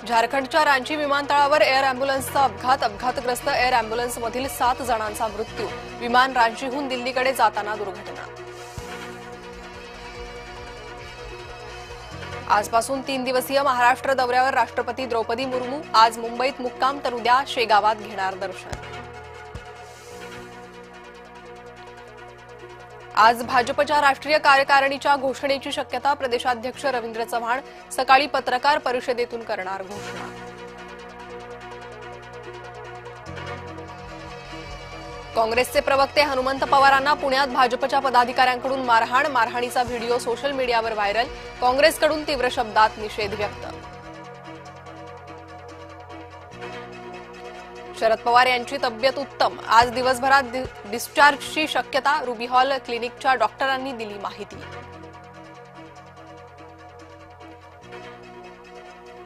झारखंडच्या रांची विमानतळावर एअर अँब्युलन्सचा अपघातग्रस्त एअर अँब्युलन्समधील 7 जणांचा मृत्यू। विमान रांचीहून दिल्लीकडे जाताना दुर्घटना। आजपासून 3 दिवसीय महाराष्ट्र दौऱ्यावर राष्ट्रपती द्रौपदी मुर्मू। आज मुंबईत मुक्काम तर उद्या शेगावात घेणार दर्शन। आज भाजपच्या राष्ट्रीय कार्यकारिणीच्या घोषणेची शक्यता। प्रदेशाध्यक्ष रवींद्र चव्हाण सकाळी पत्रकार परिषदेतून करणार घोषणा। काँग्रेसचे प्रवक्ते हनुमंत पवारांना पुण्यात भाजपच्या पदाधिकाऱ्यांकडून मारहाणीचा व्हिडिओ सोशल मीडियावर व्हायरल। काँग्रेसकडून तीव्र शब्दात निषेध व्यक्त। शरद पवार यांची तब्येत उत्तम। आज दिवसभरात डिस्चार्जची शक्यता। रुबी हॉल क्लिनिकच्या डॉक्टरांनी दिली माहिती।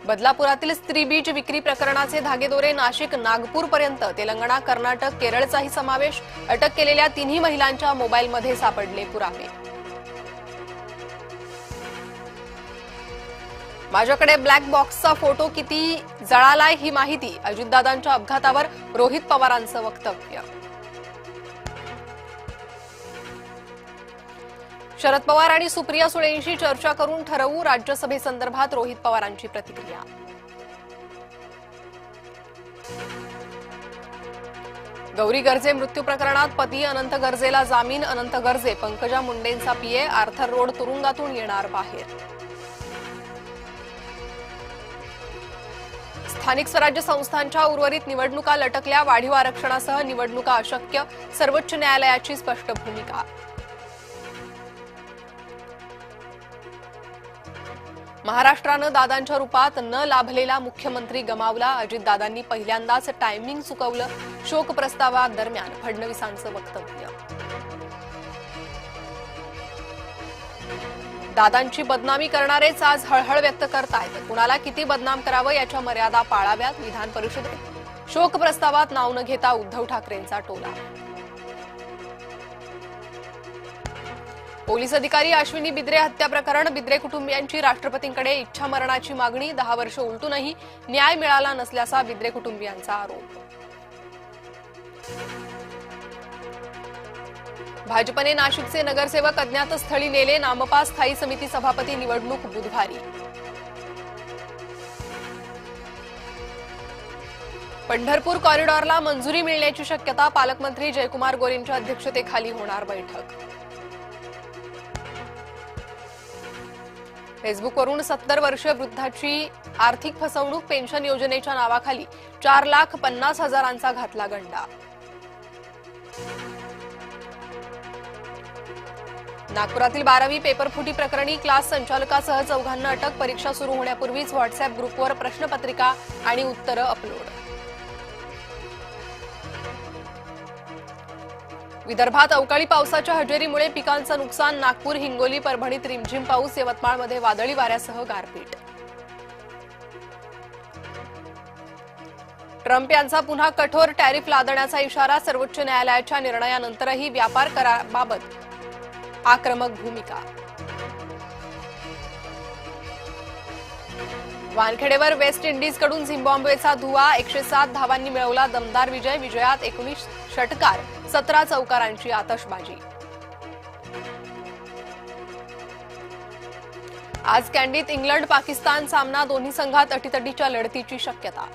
बदलापुरातील स्त्रीबीज विक्री प्रकरणाचे धागेदोरे नाशिक नागपूरपर्यंत। तेलंगणा, कर्नाटक, केरळचाही समावेश। अटक केलेल्या 3 महिलांच्या मोबाईलमध्ये सापडले पुरावे। माझ्याकडे ब्लॅक बॉक्सचा फोटो किती जळालाय ही माहिती। अजितदादांच्या अपघातावर रोहित पवारांचं वक्तव्य। शरद पवार आणि सुप्रिया सुळेंशी चर्चा करून ठरवू। राज्यसभेसंदर्भात रोहित पवारांची प्रतिक्रिया। गौरी गर्जे मृत्यू प्रकरणात पती अनंत गर्जेला जामीन। अनंत गर्जे पंकजा मुंडेंचा पीए। आर्थर रोड तुरुंगातून येणार बाहेर। स्थानिक स्वराज्य संस्थांच्या उर्वरित निवडणुका लटकल्या। वाढीव आरक्षणासह निवडणुका अशक्य। सर्वोच्च न्यायालयाची स्पष्ट भूमिका। महाराष्ट्रानं दादांच्या रूपात न लाभलेला मुख्यमंत्री गमावला। अजितदादांनी पहिल्यांदाच टायमिंग चुकवलं। शोक प्रस्तावादरम्यान फडणवीसांचं वक्तव्य। दादांची बदनामी करणारेच आज हळहळ व्यक्त करतायत। कुणाला किती बदनाम करावं याच्या मर्यादा पाळाव्यात। विधान परिषदेत शोक प्रस्तावात नाव न घेता उद्धव ठाकरेंचा टोला। पोलीस अधिकारी अश्विनी बिद्रे हत्या प्रकरण। बिद्रे कुटुंबियांची राष्ट्रपतींकडे इच्छामरणाची मागणी। 10 वर्ष उलटूनही न्याय मिळाला नसल्याचा बिद्रे कुटुंबियांचा आरोप। भाजपने नाशिकचे नगरसेवक अज्ञातस्थळी नेले। नामपा स्थायी समिती सभापती निवडणूक बुधवारी। पंढरपूर कॉरिडॉरला मंजुरी मिळण्याची शक्यता। पालकमंत्री जयकुमार गोरेंच्या अध्यक्षतेखाली होणार बैठक। फेसबुकवरून 70 वर्षीय वृद्धाची आर्थिक फसवणूक। पेन्शन योजनेच्या नावाखाली 4,50,000 घातला गंडा। नागपुरातील 12वी पेपरफुटी प्रकरणी क्लास संचालकासह 4 अटक। परीक्षा सुरू होण्यापूर्वीच व्हॉट्सअॅप ग्रुपवर प्रश्नपत्रिका आणि उत्तरं अपलोड। विदर्भात अवकाळी पावसाच्या हजेरीमुळे पिकांचं नुकसान। नागपूर, हिंगोली, परभणीत रिमझिम पाऊस। यवतमाळमध्ये वादळी वाऱ्यासह गारपीट। ट्रम्प यांचा पुन्हा कठोर टॅरिफ लादण्याचा इशारा। सर्वोच्च न्यायालयाच्या निर्णयानंतरही व्यापार कराराबाबत आक्रमक भूमिका। वानखेडेवर वेस्ट इंडिजकडून झिम्बाब्वेचा धुव्वा। 107 धावांनी मिळवला दमदार विजय। विजयात 19 षटकार, 17 चौकारांची आतषबाजी। आज कँडीत इंग्लंड पाकिस्तान सामना। दोन्ही संघात अटीतटीच्या लढतीची शक्यता।